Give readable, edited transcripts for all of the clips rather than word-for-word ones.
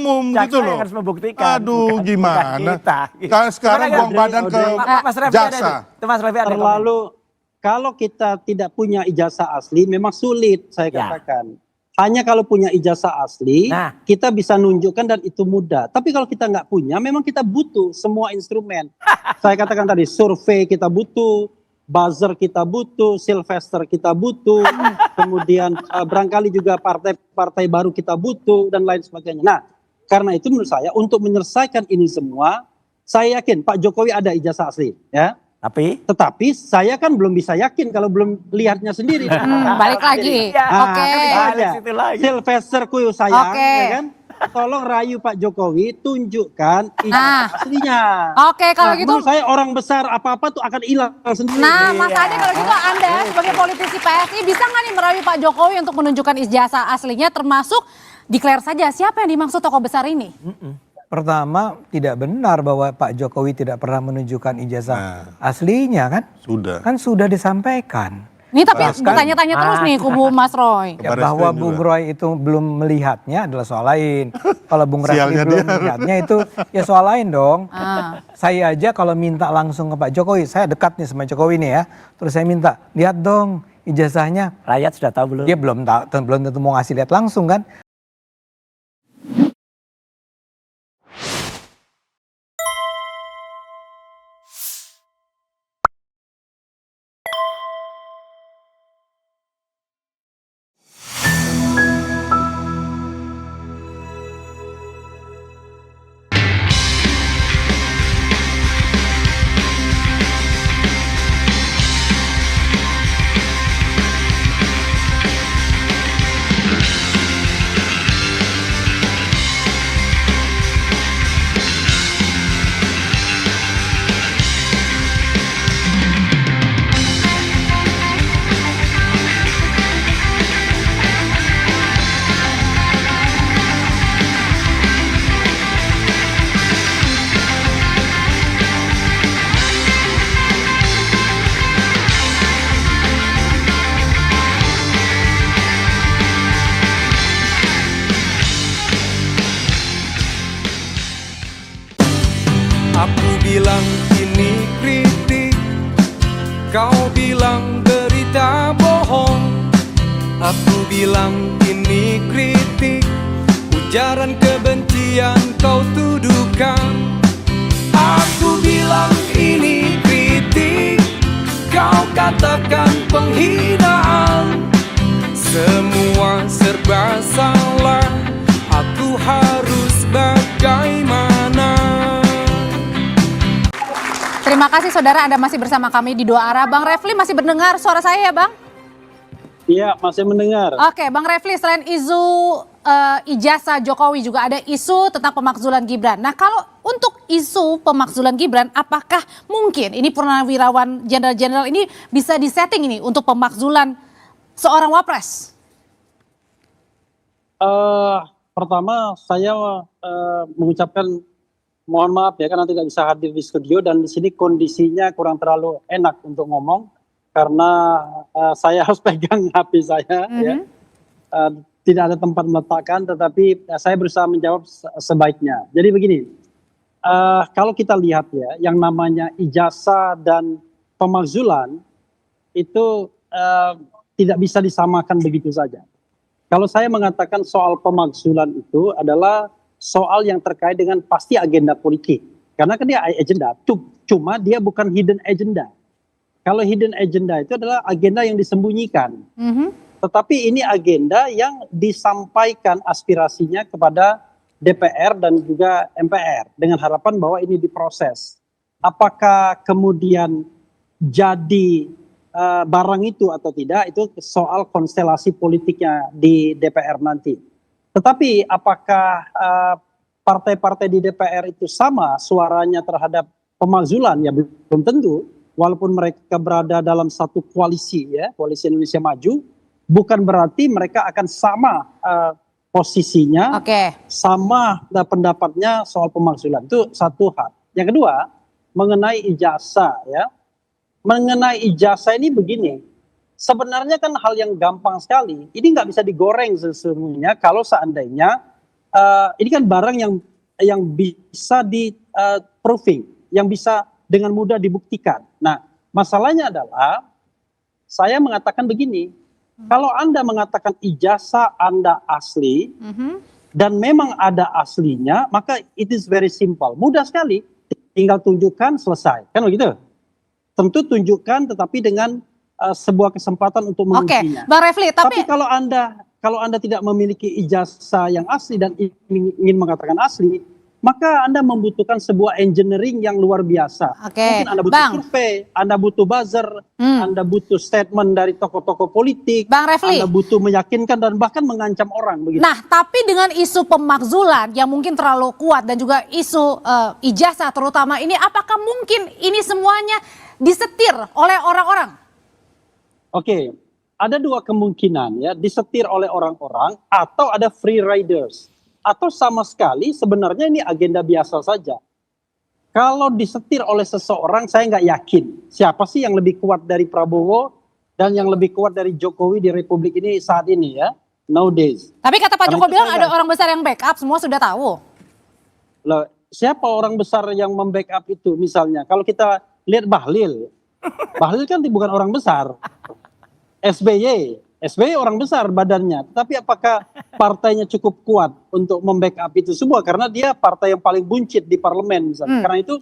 umum gitu Jaksa loh. yang harus membuktikan. Aduh, bukan gimana? kita. Sekarang buang badan ke Mas Refli ada jaksa. nih. Mas Refli ada komen. Terlalu, kalau kita tidak punya ijazah asli memang sulit saya Ya. katakan. Hanya kalau punya ijazah asli, Nah. kita bisa nunjukkan dan itu mudah. Tapi kalau kita nggak punya, memang kita butuh semua instrumen. Saya katakan tadi, survei kita butuh, buzzer kita butuh, Sylvester kita butuh, kemudian barangkali juga partai-partai baru kita butuh, dan lain sebagainya. Nah, karena itu menurut saya, untuk menyelesaikan ini semua, saya yakin Pak Jokowi ada ijazah asli, ya. Tetapi saya kan belum bisa yakin kalau belum lihatnya sendiri. Balik lagi. Oke. Sylvester Kuyu sayang, ya kan? Tolong rayu Pak Jokowi, tunjukkan ijazah aslinya. Oke, kalau gitu. Menurut saya orang besar apa-apa tuh akan hilang sendiri. Nah, Mas Ade kalau gitu Anda sebagai politisi PSI bisa nggak nih merayu Pak Jokowi untuk menunjukkan ijazah aslinya, termasuk declare saja siapa yang dimaksud tokoh besar ini? Pertama, tidak benar bahwa Pak Jokowi tidak pernah menunjukkan ijazah aslinya kan? Sudah. Kan sudah disampaikan. Ini tapi bertanya-tanya terus nih kubu Mas Roy. Ya, bahwa Bung Roy itu belum melihatnya adalah soal lain. Kalau Bung Refli belum melihatnya itu ya soal lain dong. Saya aja kalau minta langsung ke Pak Jokowi, saya dekat nih sama Jokowi nih ya. Terus saya minta, lihat dong ijazahnya. Rakyat sudah tahu belum? Dia belum tentu mau ngasih lihat langsung kan. Aku bilang ini kritik, kau bilang berita bohong. Aku bilang ini kritik, ujaran kebencian kau tuduhkan. Aku bilang ini kritik, kau katakan penghinaan. Semua serba salah, aku harus bagaimana? Terima kasih saudara Anda masih bersama kami di Dua Arah. Bang Refli masih mendengar suara saya ya Bang? Iya, masih mendengar. Oke, Bang Refli, selain isu ijazah Jokowi juga ada isu tentang pemakzulan Gibran. Nah, kalau untuk isu pemakzulan Gibran, apakah mungkin ini purnawirawan jenderal-jenderal ini bisa disetting ini untuk pemakzulan seorang wapres? Pertama saya mengucapkan mohon maaf ya karena tidak bisa hadir di studio dan di sini kondisinya kurang terlalu enak untuk ngomong karena saya harus pegang HP saya ya. Tidak ada tempat meletakkan, tetapi saya berusaha menjawab sebaiknya. Jadi begini, kalau kita lihat ya yang namanya ijazah dan pemakzulan itu tidak bisa disamakan begitu saja. Kalau saya mengatakan soal pemakzulan itu adalah soal yang terkait dengan pasti agenda politik. Karena kan dia agenda, cuma dia bukan hidden agenda. Kalau hidden agenda itu adalah agenda yang disembunyikan. Tetapi ini agenda yang disampaikan aspirasinya kepada DPR dan juga MPR. Dengan harapan bahwa ini diproses. Apakah kemudian jadi barang itu atau tidak, itu soal konstelasi politiknya di DPR nanti. Tetapi apakah partai-partai di DPR itu sama suaranya terhadap pemakzulan? Ya belum tentu. Walaupun mereka berada dalam satu koalisi ya, Koalisi Indonesia Maju, bukan berarti mereka akan sama posisinya, sama pendapatnya soal pemakzulan. Itu satu hal. Yang kedua, mengenai ijazah ya. Mengenai ijazah ini begini. Sebenarnya kan hal yang gampang sekali. Ini nggak bisa digoreng sesungguhnya kalau seandainya ini kan barang yang bisa di proving, yang bisa dengan mudah dibuktikan. Nah, masalahnya adalah saya mengatakan begini, kalau Anda mengatakan ijazah Anda asli dan memang ada aslinya, maka it is very simple, mudah sekali, tinggal tunjukkan selesai, kan begitu? Tentu tunjukkan, tetapi dengan sebuah kesempatan untuk mengujinya. Oke, Bang Refli, Tapi kalau Anda tidak memiliki ijazah yang asli dan ingin mengatakan asli, maka Anda membutuhkan sebuah engineering yang luar biasa. Oke, Mungkin Anda butuh Bang. survei, Anda butuh buzzer, Anda butuh statement dari tokoh-tokoh politik, Bang Refli. Anda butuh meyakinkan dan bahkan mengancam orang. Begitu. Nah, tapi dengan isu pemakzulan yang mungkin terlalu kuat dan juga isu ijazah terutama ini, apakah mungkin ini semuanya disetir oleh orang-orang? Oke, ada dua kemungkinan ya, disetir oleh orang-orang atau ada free riders. Atau sama sekali sebenarnya ini agenda biasa saja. Kalau disetir oleh seseorang, saya nggak yakin siapa sih yang lebih kuat dari Prabowo dan yang lebih kuat dari Jokowi di Republik ini saat ini ya, nowadays. Tapi kata Pak Karena Jokowi itu bilang saya ada nggak- orang besar yang backup, semua sudah tahu. Loh, siapa orang besar yang membackup itu misalnya? Kalau kita lihat Bahlil kan bukan orang besar. SBY orang besar badannya, tapi apakah partainya cukup kuat untuk membackup itu semua? Karena dia partai yang paling buncit di parlemen misalnya. Karena itu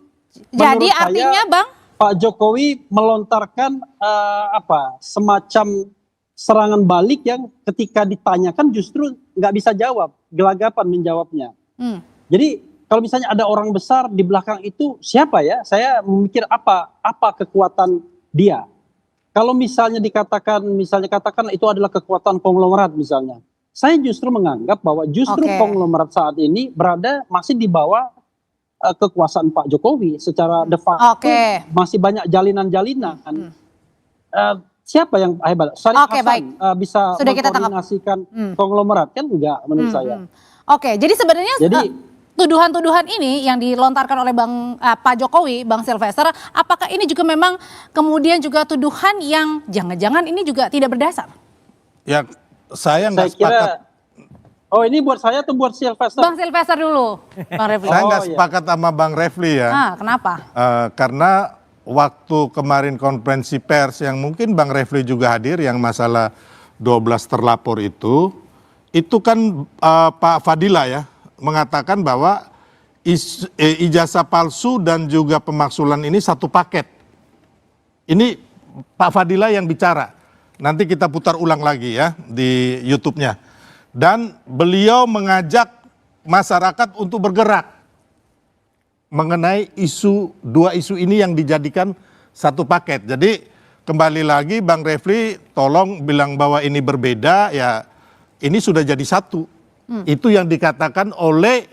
Jadi menurut artinya saya, Bang, Pak Jokowi melontarkan semacam serangan balik yang ketika ditanyakan justru nggak bisa jawab, gelagapan menjawabnya. Jadi kalau misalnya ada orang besar di belakang itu siapa ya? Saya memikir apa kekuatan dia. Kalau misalnya katakan itu adalah kekuatan konglomerat misalnya. Saya justru menganggap bahwa justru Oke. konglomerat saat ini masih di bawah kekuasaan Pak Jokowi secara de facto. Oke. Masih banyak jalinan-jalinan. Siapa yang hebat? Syarif Oke, Hasan baik. bisa Sudah kita tangkap. mengkoordinasikan konglomerat kan enggak menurut saya. Oke, jadi sebenarnya Jadi- tuduhan-tuduhan ini yang dilontarkan oleh Pak Jokowi, Bang Sylvester, apakah ini juga memang kemudian juga tuduhan yang jangan-jangan ini juga tidak berdasar? Ya, saya Saya nggak kira sepakat. ini buat saya atau buat Sylvester? Bang Sylvester dulu, Bang Refli. Saya nggak iya. sepakat sama Bang Refli ya. Kenapa? Karena waktu kemarin konferensi pers yang mungkin Bang Refli juga hadir yang masalah 12 terlapor itu kan Pak Fadila ya mengatakan bahwa ijazah palsu dan juga pemaksulan ini satu paket. Ini Pak Fadila yang bicara. Nanti kita putar ulang lagi ya di YouTube-nya. Dan beliau mengajak masyarakat untuk bergerak mengenai dua isu ini yang dijadikan satu paket. Jadi kembali lagi Bang Refli tolong bilang bahwa ini berbeda, ya ini sudah jadi satu. Itu yang dikatakan oleh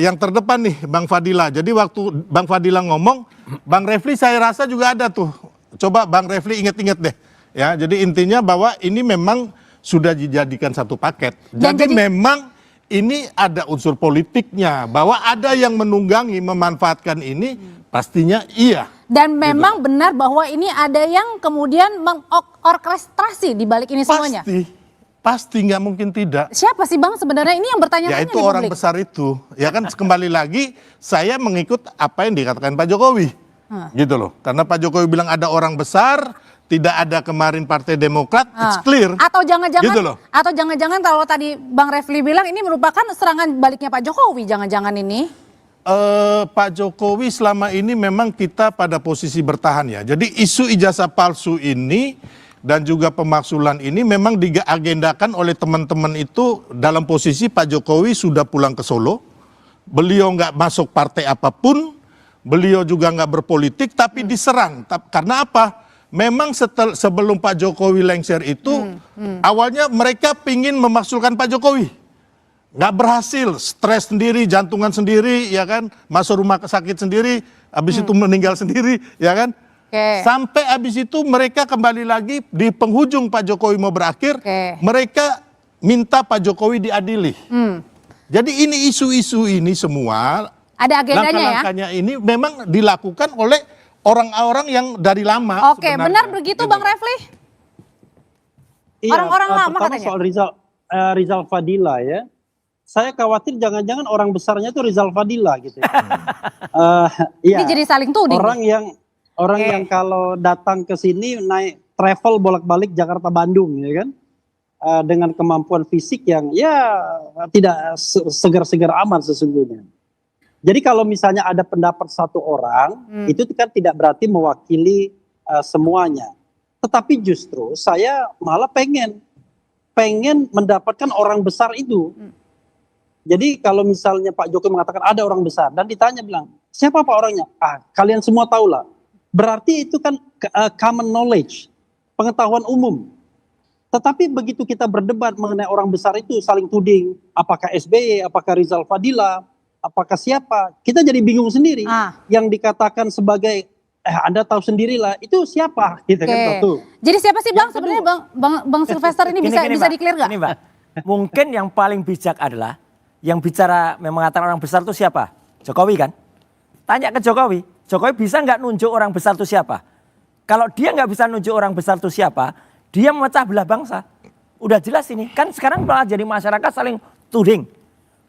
yang terdepan nih Bang Fadila. Jadi waktu Bang Fadila ngomong, Bang Refli saya rasa juga ada tuh. Coba Bang Refli inget-inget deh. Ya, jadi intinya bahwa ini memang sudah dijadikan satu paket. Dan Jadi jadi- memang ini ada unsur politiknya, bahwa ada yang menunggangi, memanfaatkan ini, pastinya iya. Dan memang benar bahwa ini ada yang kemudian mengorkestrasi di balik ini semuanya. Pasti nggak mungkin tidak. Siapa sih Bang sebenarnya ini yang bertanya-tanya Ya itu di orang publik? besar itu, ya kan kembali lagi saya mengikut apa yang dikatakan Pak Jokowi, gitu loh. Karena Pak Jokowi bilang ada orang besar, tidak ada kemarin Partai Demokrat, it's clear. Atau jangan-jangan, Gitu loh. atau jangan-jangan kalau tadi Bang Refli bilang ini merupakan serangan baliknya Pak Jokowi, jangan-jangan ini? Pak Jokowi selama ini memang kita pada posisi bertahan ya. Jadi isu ijazah palsu ini dan juga pemaksulan ini memang diagendakan oleh teman-teman itu dalam posisi Pak Jokowi sudah pulang ke Solo. Beliau nggak masuk partai apapun, beliau juga nggak berpolitik, tapi diserang. Karena apa? Memang sebelum Pak Jokowi lengser itu, awalnya mereka pingin memaksulkan Pak Jokowi. Nggak berhasil, stres sendiri, jantungan sendiri, ya kan, masuk rumah sakit sendiri, habis itu meninggal sendiri, ya kan. Oke. Sampai habis itu mereka kembali lagi di penghujung Pak Jokowi mau berakhir, Oke. mereka minta Pak Jokowi diadili. Jadi ini isu-isu ini semua, Ada agendanya ya? langkah-langkahnya ini memang dilakukan oleh orang-orang yang dari lama. Oke, sebenarnya. benar begitu Gitu Bang loh. Refli? Iya, Orang-orang lama pertama katanya. soal Rizal Fadila ya. saya khawatir jangan-jangan orang besarnya itu Rizal Fadila gitu. Iya. Ini jadi saling tuding. Orang yang kalau datang ke sini naik travel bolak-balik Jakarta Bandung ya kan. Dengan kemampuan fisik yang ya tidak segar-segar aman sesungguhnya. Jadi kalau misalnya ada pendapat satu orang, itu kan tidak berarti mewakili semuanya. Tetapi justru saya malah pengen mendapatkan orang besar itu. Jadi kalau misalnya Pak Jokowi mengatakan ada orang besar dan ditanya bilang, siapa Pak orangnya? Kalian semua tahulah. Berarti itu kan common knowledge, pengetahuan umum. Tetapi begitu kita berdebat mengenai orang besar itu saling tuding, apakah SBY, apakah Rizal Fadila, apakah siapa, kita jadi bingung sendiri. Yang dikatakan sebagai Anda tahu sendirilah itu siapa gitu kan satu. Jadi siapa sih Bang sebenarnya Bang Sylvester ini bisa di-clear nggak? Ini Mbak, mungkin yang paling bijak adalah yang bicara mengatakan orang besar itu siapa? Jokowi kan? Tanya ke Jokowi, Jokowi bisa nggak nunjuk orang besar itu siapa? Kalau dia nggak bisa nunjuk orang besar itu siapa, dia memecah belah bangsa. Udah jelas ini. Kan sekarang malah jadi masyarakat saling tuding.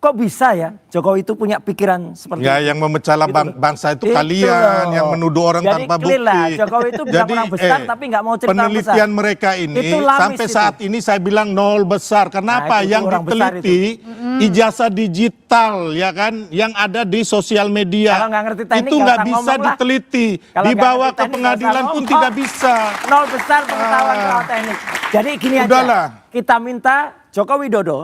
Kok bisa ya Jokowi itu punya pikiran seperti ya, itu? yang memecah bangsa itu kalian, yang menuduh orang jadi tanpa bukti. Lah, Jokowi itu bisa orang besar tapi nggak mau cerita penelitian besar. mereka ini sampai itu. saat ini saya bilang nol besar. Kenapa? Itu Yang orang besar diteliti ijazah digital ya kan, yang ada di sosial media. Kalau nggak ngerti teknik, itu nggak usah bisa ngomong lah. diteliti, Kalau dibawa nggak ngerti ke teknik, pengadilan nggak usah pun ngomong. tidak bisa. Nol besar pengetahuan soal teknik. Jadi gini Udahlah. aja, kita minta Joko Widodo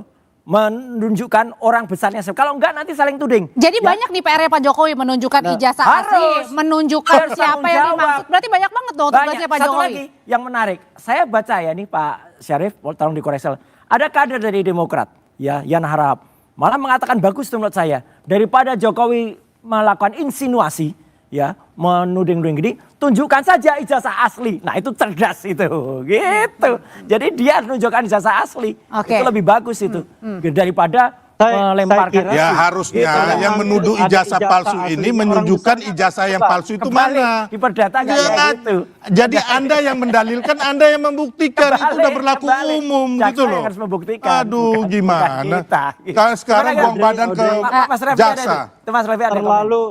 menunjukkan orang besarnya. Kalau enggak nanti saling tuding. Jadi banyak nih PR-nya Pak Jokowi menunjukkan ijazah asli, menunjukkan Harus siapa tanggung yang jawab. dimaksud. Berarti banyak banget tuh tugasnya Pak Satu Jokowi. lagi yang menarik, saya baca ya nih Pak Syarif, tolong dikoreksi. Ada kader dari Demokrat, ya Yan Harahap, malah mengatakan bagus menurut saya, daripada Jokowi melakukan insinuasi, ya menuding-nuding gini, tunjukkan saja ijazah asli. Nah itu cerdas itu, gitu. Jadi dia menunjukkan ijazah asli, itu lebih bagus itu daripada melemparkan. Ya harusnya yang menuduh ijazah palsu ini menunjukkan ijazah yang palsu itu mana? Di perdata nggak kayak gitu. Jadi Anda yang mendalilkan, Anda yang membuktikan, itu udah berlaku umum Jaksa gitu loh. yang harus membuktikan. Aduh, bukan gimana? kita. Sekarang buang badan ke Mas Refli ada jaksa. nih. Mas Refli ada komen. Terlalu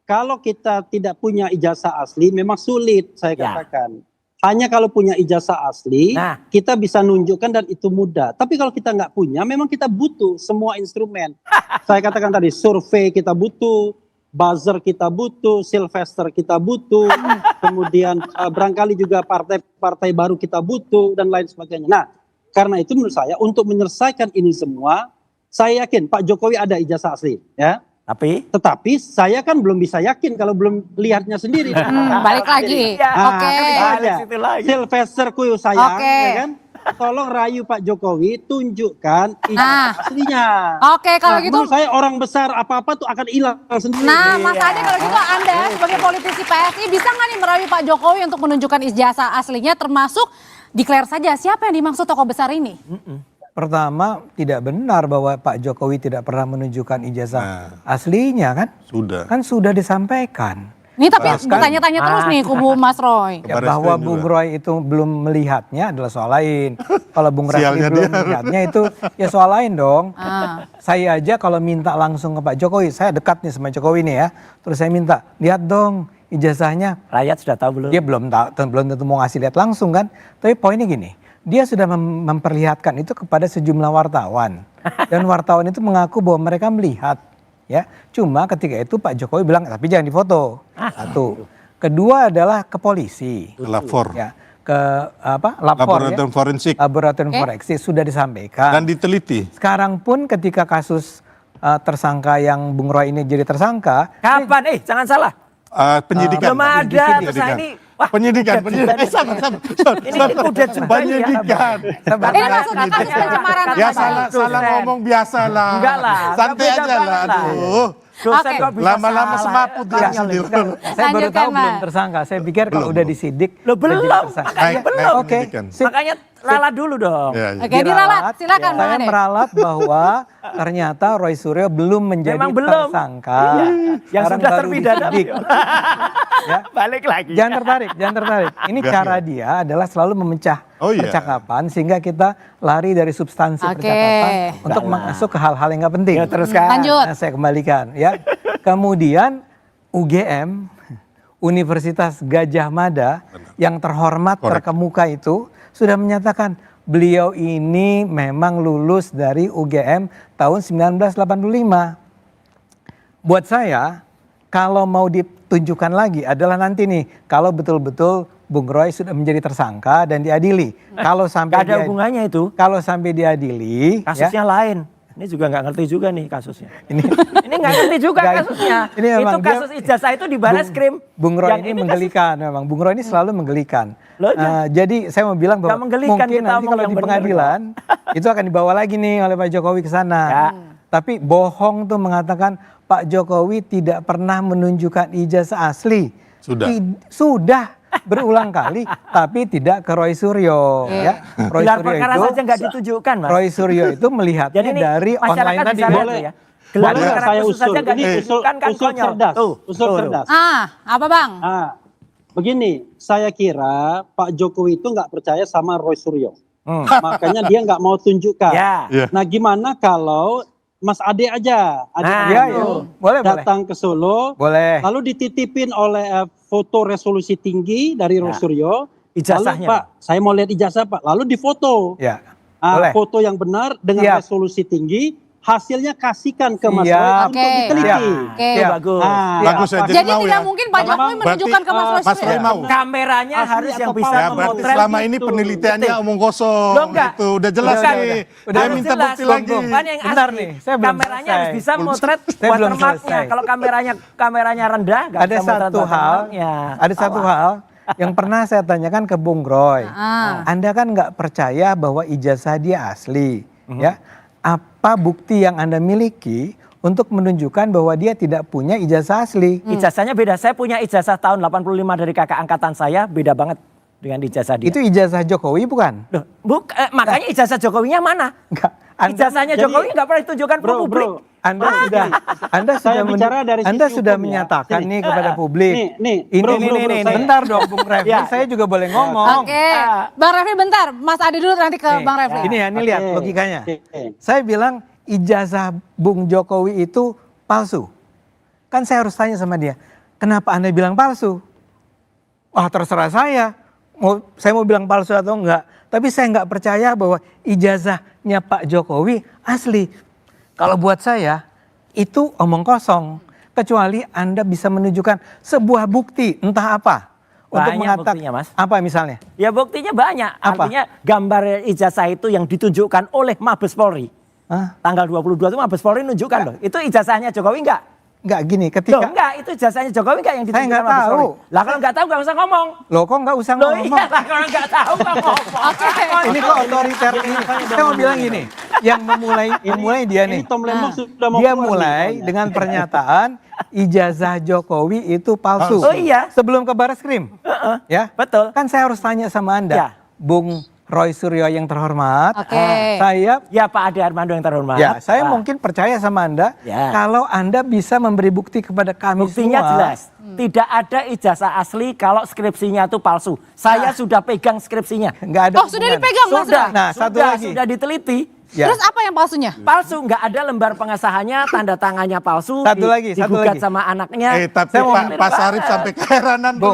kalau kita tidak punya ijazah asli memang sulit saya katakan. Hanya kalau punya ijazah asli kita bisa nunjukkan dan itu mudah. Tapi kalau kita nggak punya memang kita butuh semua instrumen. Saya katakan tadi survei kita butuh, buzzer kita butuh, Sylvester kita butuh, kemudian barangkali juga partai-partai baru kita butuh dan lain sebagainya. Nah, karena itu menurut saya untuk menyelesaikan ini semua, saya yakin Pak Jokowi ada ijazah asli, ya. Tetapi saya kan belum bisa yakin kalau belum lihatnya sendiri. Balik lagi. Oke. Sylvester Kuyu sayang, ya kan? Tolong rayu Pak Jokowi, tunjukkan ijazah aslinya. Oke, kalau gitu. Menurut saya orang besar apa-apa tuh akan hilang sendiri. Nah, Mas Ade kalau gitu Anda sebagai politisi PSI bisa nggak nih merayu Pak Jokowi untuk menunjukkan ijazah aslinya, termasuk declare saja siapa yang dimaksud tokoh besar ini? Pertama, tidak benar bahwa Pak Jokowi tidak pernah menunjukkan ijazah aslinya kan? Sudah. Kan sudah disampaikan. Ini tapi bertanya-tanya terus nih kubu Mas Roy. Ya, bahwa Bung Roy itu belum melihatnya adalah soal lain. Kalau Bung Refli belum melihatnya itu ya soal lain dong. Saya aja kalau minta langsung ke Pak Jokowi, saya dekat nih sama Jokowi nih ya. Terus saya minta, lihat dong ijazahnya. Rakyat sudah tahu belum? Dia belum tentu mau ngasih lihat langsung kan. Tapi poinnya gini, dia sudah memperlihatkan itu kepada sejumlah wartawan. Dan wartawan itu mengaku bahwa mereka melihat. Ya, cuma ketika itu Pak Jokowi bilang tapi jangan difoto. Satu. Kedua adalah ke polisi. Lapor. Ya, ke lapor laboratorium forensik. Laboratorium forensik sudah disampaikan. Dan diteliti. Sekarang pun ketika kasus tersangka yang Bung Roy ini jadi tersangka. Kapan? Jangan salah. Penyidikan. Belum ada. Terus ini. Penyidikan. Ini udah penyidikan. Ini maksudnya kasus pencemaran. Ya salah ngomong biasa lah. Enggak lah. Santai aja lah. Aduh. Lama-lama semaput dia. Saya baru tahu belum tersangka. Saya pikir kalau udah disidik. Belum. Oke. Makanya ralat dulu dong. Oke, diralat. Silakan Bang Saya Ade. meralat bahwa ternyata Roy Suryo belum menjadi tersangka. Yang sudah terpidana. Ya. Balik lagi. Jangan tertarik. Ini cara dia adalah selalu memecah Oh iya. percakapan sehingga kita lari dari substansi Oke. percakapan untuk masuk ke hal-hal yang nggak penting. Ya, teruskan. Lanjut. Nah, saya kembalikan ya. Kemudian UGM, Universitas Gajah Mada yang terhormat Korek. terkemuka itu sudah menyatakan beliau ini memang lulus dari UGM tahun 1985. Buat saya, kalau mau ditunjukkan lagi adalah nanti nih, kalau betul-betul Bung Roy sudah menjadi tersangka dan diadili. Kalau sampai Gak ada hubungannya itu. kalau sampai diadili, Kasusnya lain. Ini juga nggak ngerti juga nih kasusnya. ini Ini nggak ngerti juga Nggak, kasusnya. ini Itu memang dia- kasus ijazah itu di Barreskrim. Bung Roy Yang ini kasus- menggelikan memang. Bung Roy ini selalu menggelikan. Loh, ya. Jadi saya mau bilang bahwa Nggak menggelikan, mungkin kita nanti omong kalau yang di benar. pengadilan itu akan dibawa lagi nih oleh Pak Jokowi ke sana. Ya. Tapi bohong tuh mengatakan Pak Jokowi tidak pernah menunjukkan ijazah asli. Sudah. Sudah berulang kali, tapi tidak ke Roy Suryo. Ya. Roy Gelar Suryo perkara itu, saja nggak ditunjukkan, Mas. Roy Suryo itu melihatnya Jadi ini dari masyarakat online tadi. bisa lihat Boleh. tuh ya. Gelar Boleh perkara saya khusus usul? saja nggak Ini ditunjukkan kan usul konyol. cerdas. Usul tuh. cerdas. Apa Bang? Begini, saya kira Pak Jokowi itu nggak percaya sama Roy Suryo. Hmm. Makanya dia nggak mau tunjukkan. Ya. Iya. Nah gimana kalau Mas Ade aja, Ade Nah, Iya, Armando iya. Boleh, boleh. datang ke Solo, Boleh. lalu dititipin oleh foto resolusi tinggi dari Roy Ya. Suryo. Ijazahnya. Lalu Pak, saya mau lihat ijazah Pak. Lalu difoto. Ya. Boleh. Foto yang benar dengan Siap. resolusi tinggi, hasilnya kasihkan ke Mas Siap. Roy untuk Oke. diteliti. Oke. Itu Siap. bagus. Bagus ya, Jadi mau tidak ya. mungkin Pak Jokowi Berarti, menunjukkan ke Mas Roy Mas Suryo. Roy mau. Kameranya Asli harus yang atau bisa palsu? Ya berarti memotret selama ini gitu. penelitiannya Betul. omong kosong. Loh, enggak. Itu udah jelas Bukan. nih. Udah Dia Harus minta jelas, bukti Bung. lagi. Bukan yang Bentar asli. nih, saya belum Kameranya selesai. harus bisa motret Saya belum watermarknya. selesai. Kalau kameranya rendah, nggak Ada bisa motret satu hal, watermarknya. ada satu hal yang pernah saya tanyakan ke Bung Roy. Anda kan nggak percaya bahwa ijazah dia asli, ya? Apa bukti yang Anda miliki untuk menunjukkan bahwa dia tidak punya ijazah asli? Ijazahnya beda. Saya punya ijazah tahun 85 dari kakak angkatan saya, beda banget dengan ijazah dia. Itu ijazah Jokowi bukan? Loh, makanya ijazah Jokowinya mana? Enggak. Ijazahnya jadi- Jokowi nggak pernah ditunjukkan ke Bro, publik. bro. Anda sudah Saya bicara dari Anda sisi sudah hukum ya. menyatakan Sini. nih kepada publik. Nih, ini bro, ini bro, ini, bro, ini. saya- Bentar dong Bung Refli, Ya. saya juga boleh ngomong. Oke. Bang Refli bentar. Mas Ade dulu nanti ke Nih, Bang Refli. Ini ya, ini lihat Oke. logikanya. Oke. Saya bilang ijazah Bung Jokowi itu palsu. Kan saya harus tanya sama dia, kenapa Anda bilang palsu? Wah terserah saya mau bilang palsu atau enggak. Tapi saya nggak percaya bahwa ijazahnya Pak Jokowi asli. Kalau buat saya itu omong kosong. Kecuali Anda bisa menunjukkan sebuah bukti entah apa. Banyak buktinya, Mas. Apa misalnya? Ya buktinya banyak. Apa? Artinya gambar ijazah itu yang ditunjukkan oleh Mabes Polri. Hah? Tanggal 22 itu Mabes Polri nunjukkan loh. Itu ijazahnya Jokowi enggak? Enggak gini, Loh ketika enggak, itu ijazahnya Jokowi enggak yang Saya ditunjukkan nggak Mabes tahu. Polri? Lah kalau enggak tahu enggak usah ngomong. Loh kok nggak usah Loh ngomong? iya lah kalau enggak tahu enggak ngomong. Ini kok otoriter ini. Saya mau bilang gini, yang memulai dia nih. Ini Tom Lembong sudah mau Dia keluar mulai nih, dengan pernyataan ijazah Jokowi itu palsu. Oh iya. Sebelum ke Barreskrim. Ya. Betul. Kan saya harus tanya sama Anda, Ya. Bung Roy Suryo yang terhormat. Oke. Saya Ya Pak Ade Armando yang terhormat. Ya, saya Pak. mungkin percaya sama Anda Ya. kalau Anda bisa memberi bukti kepada kami Buktinya semua. jelas. Tidak ada ijazah asli kalau skripsinya itu palsu. Saya sudah pegang skripsinya. Nggak ada Oh sudah hubungan. dipegang Mas Sudah. Roy? Nah, satu lagi. Sudah diteliti. Ya. Terus apa yang palsunya? Palsu, nggak ada lembar pengesahannya, tanda tangannya palsu. Satu lagi, satu digugat lagi. sama anaknya. Tapi Saya mau Pak Sarif sampai keheranan. Bung,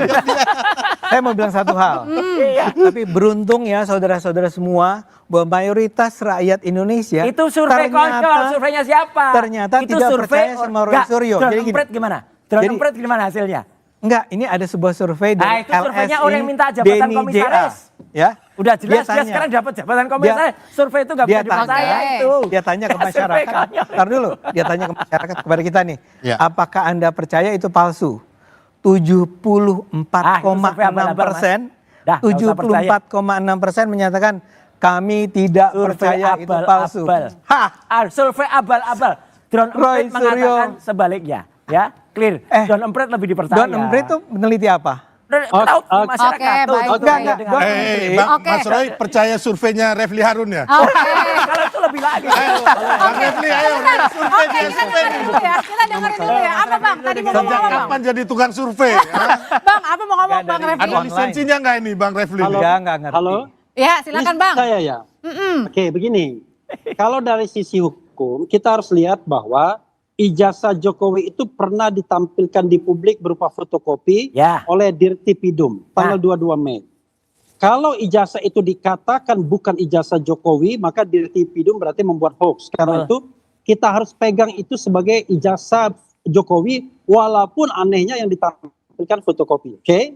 saya mau bilang satu hal. Iya. Tapi beruntung ya saudara-saudara semua bahwa mayoritas rakyat Indonesia Itu survei konyol, surveinya siapa? ternyata itu tidak percaya sama Roy Nggak, Suryo. Drone Jadi gini. empret gimana? Drone Jadi- empret gimana hasilnya? Enggak, ini ada sebuah survei Nah, dari itu surveinya LSI orang yang minta jabatan Denny komisaris. JA, ya. Udah jelas dia tanya. sekarang dapat jabatan komisaris. Survei itu nggak dia bisa dipercaya tanya, itu. Dia tanya ke Survei masyarakat. konyol. Ntar dulu, dia tanya ke masyarakat kepada kita nih. Ya. Apakah Anda percaya itu palsu? 74,6%. Dah, nggak usah percaya. 74,6% menyatakan kami tidak percaya itu palsu. Hah, Survei abal-abal. Drone Roy empret mengatakan Suryo. sebaliknya. Ya, clear. Drone empret lebih dipercaya. Don Emprit itu meneliti apa? Tahu di masyarakat. Oke, tuh, baik. tuh, Enggak, tuh, enggak. dengar. Don- Bang, Oke. Mas Roy percaya surveinya Refli Harun ya? Oke. Kalau itu lebih lagi. Bang Refli, ayo. Survei Oke, dia, kita survei dengerin nih. dulu ya. Kita dengerin dulu ya. Apa Bang? Tadi mau ngomong Sejak apa Bang? kapan jadi tukang survei? Bang, apa mau ngomong Nggak, Bang dari- Refli? Ada lisensinya nggak ini Bang Refli? Halo. Nggak ngerti. Halo. Ya, silakan Bang. Saya ya. Oke, begini. Kalau dari sisi hukum, kita harus lihat bahwa ijazah Jokowi itu pernah ditampilkan di publik berupa fotokopi Ya. oleh Dirtipidum tanggal 22 Mei. Kalau ijazah itu dikatakan bukan ijazah Jokowi, maka Dirtipidum berarti membuat hoax. Karena itu kita harus pegang itu sebagai ijazah Jokowi, walaupun anehnya yang ditampilkan fotokopi. Oke?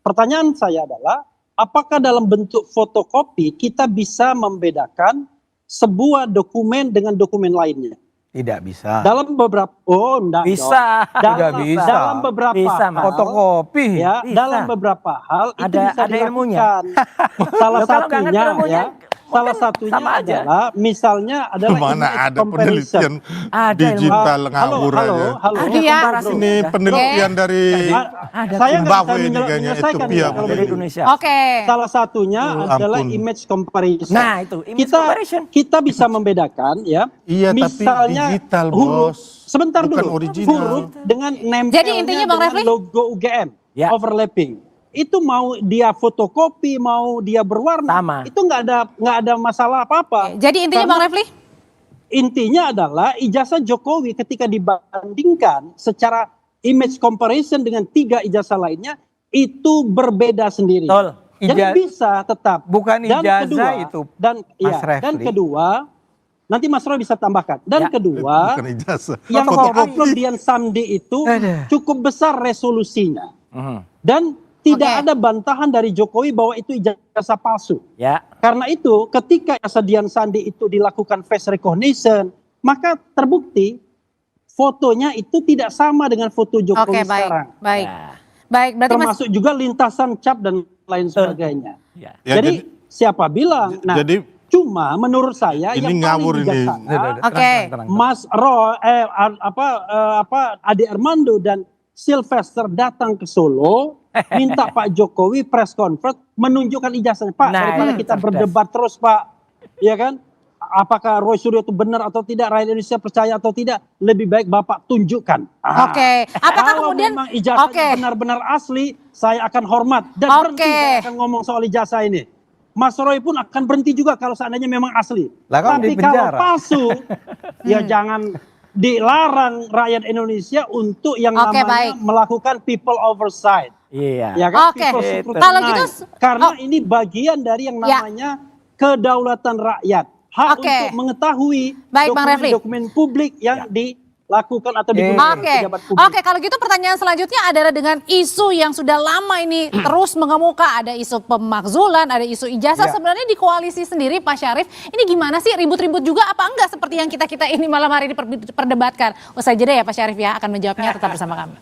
Pertanyaan saya adalah, apakah dalam bentuk fotokopi kita bisa membedakan sebuah dokumen dengan dokumen lainnya? Tidak bisa. Dalam beberapa enggak Bisa. dong. Dalam, Tidak bisa. dalam beberapa Bisa, Mas. hal, Fotokopi. ya, Bisa. dalam beberapa hal itu Ada- bisa ada ilmunya. dilakukan. Salah Loh, kalau nggak ngerti satunya ilmunya, ya, salah mungkin satunya sama aja. adalah misalnya adalah Mana image ada comparison. penelitian Ada digital Halo, ngawur halo, aja. halo. Ada Iya. komparasi. Ini penelitian dari Ada. Saya nggak Zimbabwe bisa ini kayaknya, menyelesaikan Ethiopia ini kalau mungkin. Dari begini. Indonesia. Oke. Salah satunya Oh, adalah ampun. image comparison. Nah, itu image comparison. Kita bisa membedakan ya. Iya, tapi misalnya digital, huruf, Bos. sebentar Bukan dulu. original. Huruf dengan nempelnya Jadi intinya, Bang dengan Refli? logo UGM, Ya. overlapping. Itu mau dia fotokopi, mau dia berwarna, Sama. itu nggak ada masalah apa-apa. Jadi intinya Karena Bang Refli? Intinya adalah ijazah Jokowi ketika dibandingkan secara image comparison dengan 3 ijazah lainnya itu berbeda sendiri. Betul. Jadi Ija- bisa tetap. Bukan Dan ijazah kedua, itu, Dan Mas dan Refli. kedua, nanti Mas Roy bisa tambahkan. Dan Ya. kedua, Bukan ijazah. yang Fotokopi. diupload Dian Sandi itu Aduh. cukup besar resolusinya. Mhm. Dan tidak Oke. ada bantahan dari Jokowi bahwa itu ijazah palsu. Ya. Karena itu ketika ijazah Dian Sandi itu dilakukan face recognition, maka terbukti fotonya itu tidak sama dengan foto Jokowi Oke, baik. sekarang. Baik. Ya. Baik, berarti Mas Termasuk juga lintasan cap dan lain sebagainya. Ya. Ya, Jadi siapa bilang? Nah, jadi cuma menurut saya ini yang ngawur paling ini. bijaksana Oke. Mas Roy, Ade Armando dan Sylvester datang ke Solo, minta Pak Jokowi press conference menunjukkan ijazahnya. Pak, Nah, daripada kita cerdas. berdebat terus Pak, ya kan? Apakah Roy Suryo itu benar atau tidak, rakyat Indonesia percaya atau tidak, lebih baik Bapak tunjukkan. Oke. Apakah Kalau kemudian memang ijazahnya Oke. benar-benar asli, saya akan hormat dan Oke. berhenti saya akan ngomong soal ijazah ini. Mas Roy pun akan berhenti juga kalau seandainya memang asli. Lah, kan Tapi di kalau penjara. palsu, ya jangan dilarang rakyat Indonesia untuk yang Oke, namanya baik. melakukan people oversight. Iya. Ya kan? Oke. People Gitu. scrutinize. Kalau gitu, Karena oh. ini bagian dari yang Ya. namanya kedaulatan rakyat. Hak Oke. untuk mengetahui Baik, Bang Refli. dokumen-dokumen publik yang dilakukan atau digunakan oleh Oke, pejabat publik. oke. Kalau gitu pertanyaan selanjutnya adalah dengan isu yang sudah lama ini terus mengemuka. Ada isu pemakzulan, ada isu ijazah. Ya. Sebenarnya di koalisi sendiri, Pak Syarif, ini gimana sih? Ribut-ribut juga apa enggak seperti yang kita ini malam hari ini perdebatkan? Usai jeda ya Pak Syarif ya, akan menjawabnya tetap bersama kami.